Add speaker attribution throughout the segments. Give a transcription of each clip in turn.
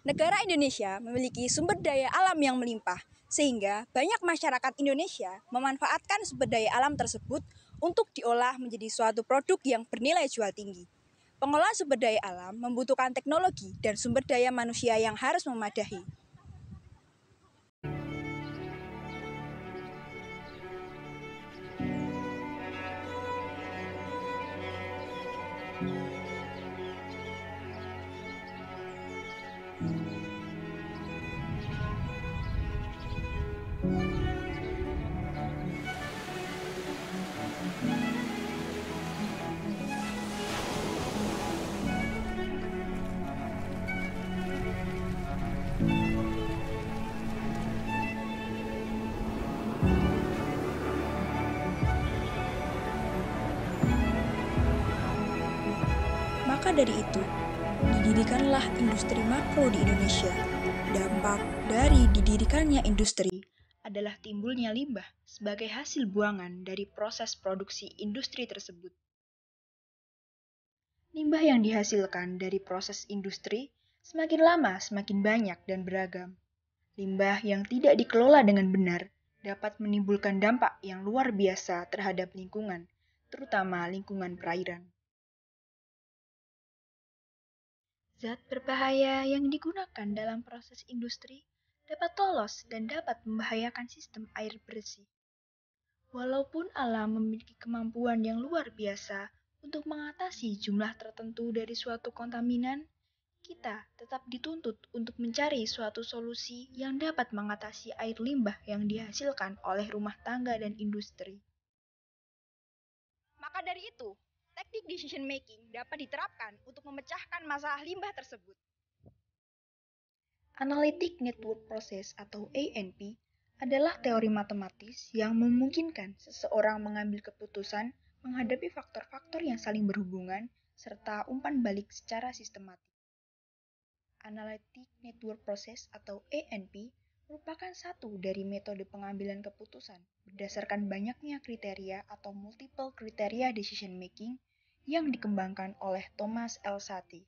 Speaker 1: Negara Indonesia memiliki sumber daya alam yang melimpah, sehingga banyak masyarakat Indonesia memanfaatkan sumber daya alam tersebut untuk diolah menjadi suatu produk yang bernilai jual tinggi. Pengolahan sumber daya alam membutuhkan teknologi dan sumber daya manusia yang harus memadai. Maka dari itu, didirikanlah industri makro di Indonesia. Dampak dari didirikannya industri adalah timbulnya limbah sebagai hasil buangan dari proses produksi industri tersebut. Limbah yang dihasilkan dari proses industri semakin lama semakin banyak dan beragam. Limbah yang tidak dikelola dengan benar dapat menimbulkan dampak yang luar biasa terhadap lingkungan, terutama lingkungan perairan. Zat berbahaya yang digunakan dalam proses industri dapat lolos dan dapat membahayakan sistem air bersih. Walaupun alam memiliki kemampuan yang luar biasa untuk mengatasi jumlah tertentu dari suatu kontaminan, kita tetap dituntut untuk mencari suatu solusi yang dapat mengatasi air limbah yang dihasilkan oleh rumah tangga dan industri. Maka dari itu, teknik decision making dapat diterapkan untuk memecahkan masalah limbah tersebut. Analytic Network Process atau ANP adalah teori matematis yang memungkinkan seseorang mengambil keputusan menghadapi faktor-faktor yang saling berhubungan serta umpan balik secara sistematik. Analytic Network Process atau ANP merupakan satu dari metode pengambilan keputusan berdasarkan banyaknya kriteria atau multiple criteria decision making yang dikembangkan oleh Thomas L. Satie.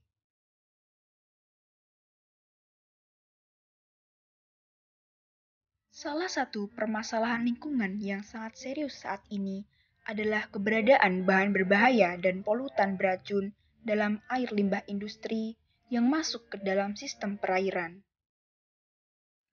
Speaker 1: Salah satu permasalahan lingkungan yang sangat serius saat ini adalah keberadaan bahan berbahaya dan polutan beracun dalam air limbah industri yang masuk ke dalam sistem perairan.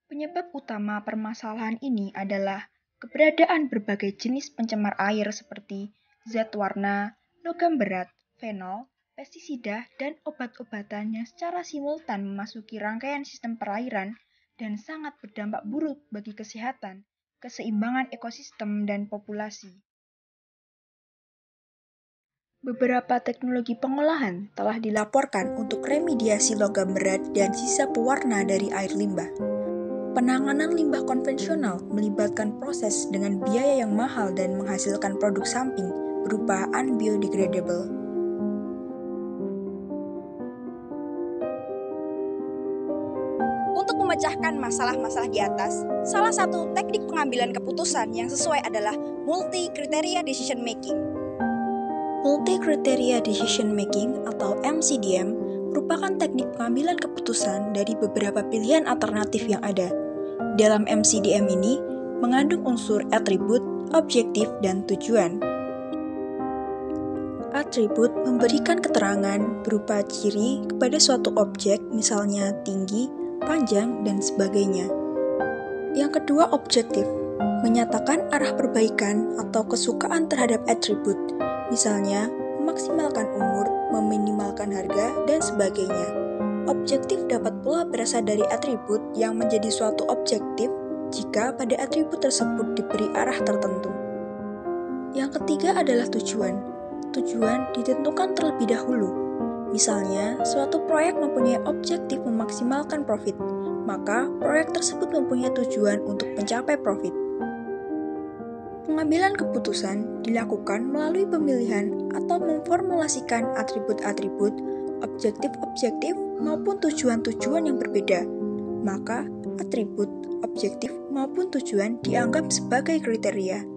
Speaker 1: Penyebab utama permasalahan ini adalah keberadaan berbagai jenis pencemar air seperti zat warna, logam berat, fenol, pestisida, dan obat-obatan yang secara simultan memasuki rangkaian sistem perairan dan sangat berdampak buruk bagi kesehatan, keseimbangan ekosistem, dan populasi. Beberapa teknologi pengolahan telah dilaporkan untuk remediasi logam berat dan sisa pewarna dari air limbah. Penanganan limbah konvensional melibatkan proses dengan biaya yang mahal dan menghasilkan produk samping berupa unbiodegradable. Untuk memecahkan masalah-masalah di atas, salah satu teknik pengambilan keputusan yang sesuai adalah multi-criteria decision making. Multi-criteria decision making atau MCDM merupakan teknik pengambilan keputusan dari beberapa pilihan alternatif yang ada. Dalam MCDM ini mengandung unsur atribut, objektif, dan tujuan. Atribut memberikan keterangan berupa ciri kepada suatu objek, misalnya tinggi, panjang, dan sebagainya. Yang kedua, objektif, menyatakan arah perbaikan atau kesukaan terhadap atribut, misalnya memaksimalkan umur, meminimalkan harga, dan sebagainya. Objektif dapat pula berasal dari atribut yang menjadi suatu objektif jika pada atribut tersebut diberi arah tertentu. Yang ketiga adalah tujuan. Tujuan ditentukan terlebih dahulu. Misalnya, suatu proyek mempunyai objektif memaksimalkan profit, maka proyek tersebut mempunyai tujuan untuk mencapai profit. Pengambilan keputusan dilakukan melalui pemilihan atau memformulasikan atribut-atribut, objektif-objektif, maupun tujuan-tujuan yang berbeda. Maka, atribut, objektif, maupun tujuan dianggap sebagai kriteria.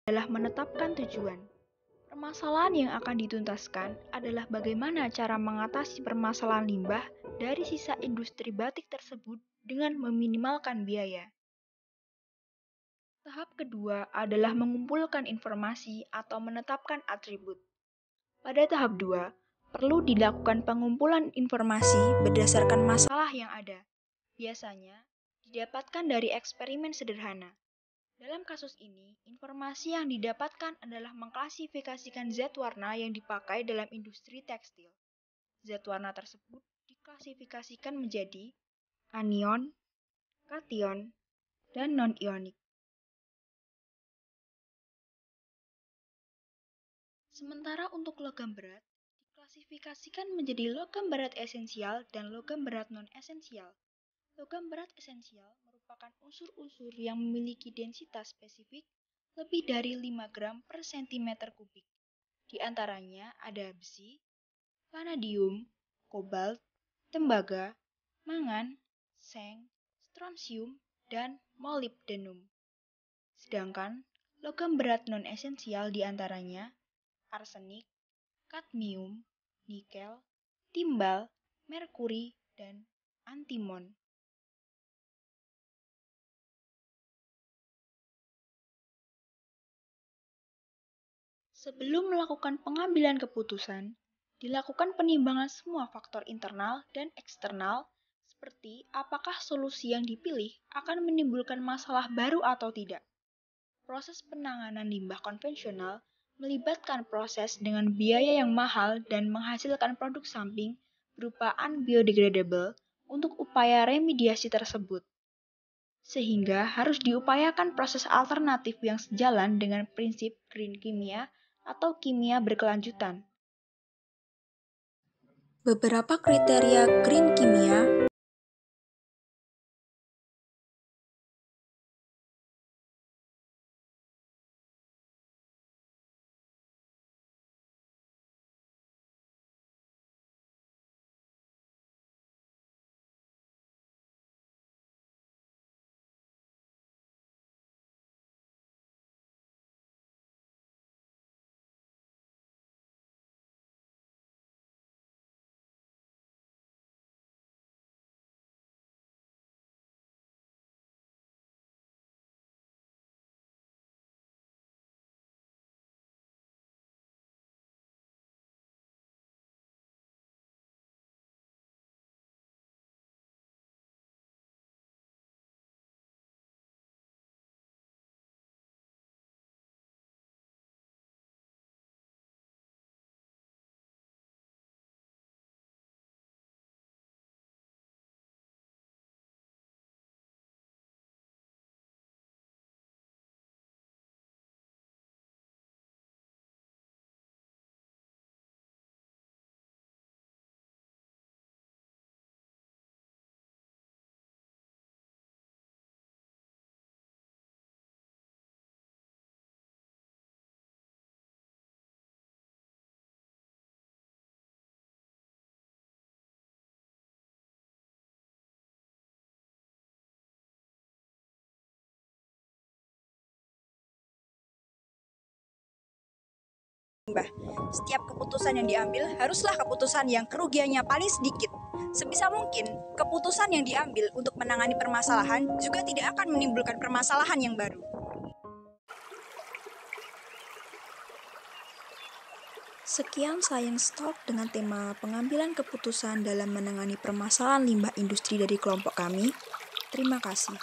Speaker 1: adalah menetapkan tujuan. Permasalahan yang akan dituntaskan adalah bagaimana cara mengatasi permasalahan limbah dari sisa industri batik tersebut dengan meminimalkan biaya. Tahap kedua adalah mengumpulkan informasi atau menetapkan atribut. Pada tahap 2, perlu dilakukan pengumpulan informasi berdasarkan masalah yang ada. Biasanya, didapatkan dari eksperimen sederhana. Dalam kasus ini, informasi yang didapatkan adalah mengklasifikasikan zat warna yang dipakai dalam industri tekstil. Zat warna tersebut diklasifikasikan menjadi anion, kation, dan non-ionik. Sementara untuk logam berat, diklasifikasikan menjadi logam berat esensial dan logam berat non-esensial. Logam berat esensial merupakan unsur-unsur yang memiliki densitas spesifik lebih dari 5 gram per cm kubik. Di antaranya ada besi, vanadium, kobalt, tembaga, mangan, seng, strontium, dan molybdenum. Sedangkan logam berat non-esensial di antaranya arsenik, kadmium, nikel, timbal, merkuri, dan antimon. Sebelum melakukan pengambilan keputusan, dilakukan penimbangan semua faktor internal dan eksternal, seperti apakah solusi yang dipilih akan menimbulkan masalah baru atau tidak. Proses penanganan limbah konvensional melibatkan proses dengan biaya yang mahal dan menghasilkan produk samping berupa unbiodegradable untuk upaya remediasi tersebut. Sehingga harus diupayakan proses alternatif yang sejalan dengan prinsip green kimia atau kimia berkelanjutan. Beberapa kriteria green kimia limbah. Setiap keputusan yang diambil haruslah keputusan yang kerugiannya paling sedikit. Sebisa mungkin, keputusan yang diambil untuk menangani permasalahan juga tidak akan menimbulkan permasalahan yang baru. Sekian Science Talk dengan tema pengambilan keputusan dalam menangani permasalahan limbah industri dari kelompok kami. Terima kasih.